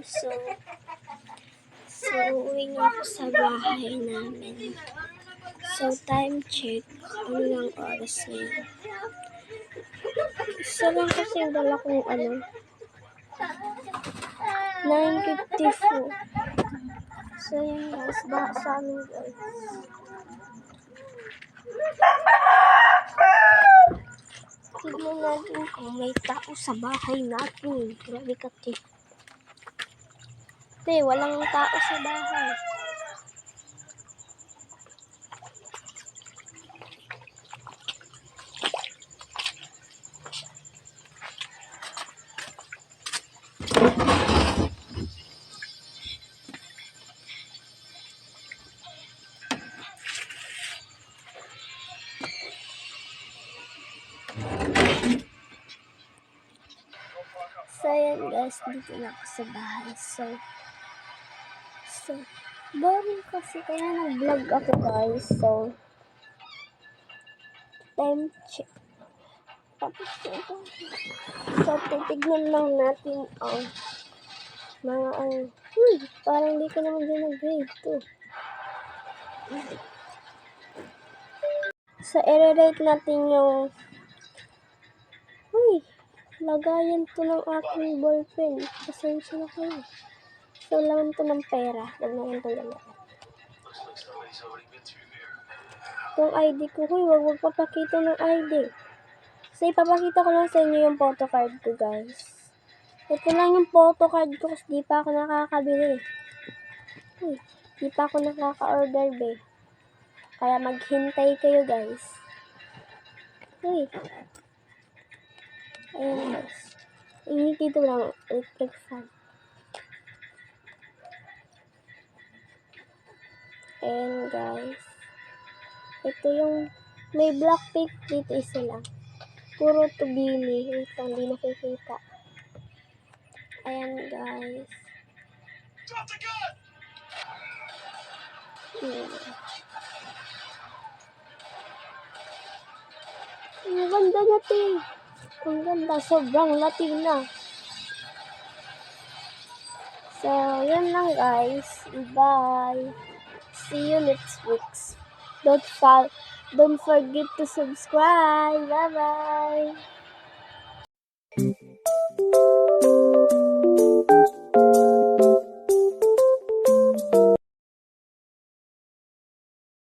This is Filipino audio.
guys. So uwi nga ako sa bahay namin. So time check. Ano lang oras ngayon? Isa lang kasi yung dala kong 9:54. So yun guys. Baha sa amin guys. Tignan natin kung may tao sa bahay natin. Grabe ka, te. Te, walang tao sa bahay. So, yan guys, dito na ako sa bahay. So, boring kasi kaya nag-vlog ako guys. So, time check. Tapos ito. So, titignan lang natin ang mga parang hindi ko naman din nag-grade to. So, i-rate natin yung lagayan to ng aking ballpen. Pasensya na kayo. So, laman to ng pera. Huwag naman itong laman. Itong ID ko, huwag papakita ng ID. So, ipapakita ko lang sa inyo yung photocard ko, guys. Ito lang yung photocard ko kasi di pa ako nakakabili. Di pa ako nakaka-order, be. Kaya maghintay kayo, guys. Ayan, guys. Init dito lang, electric fan. Ayan, guys. Ito yung, may black pick dito isa lang. Puro tubili. Ito, hindi nakikita. Ayan, guys. Ang ganda natin. Ang ganda. Sobrang Latina. So, yun lang guys. Bye. See you next week. Don't forget to subscribe. Bye-bye.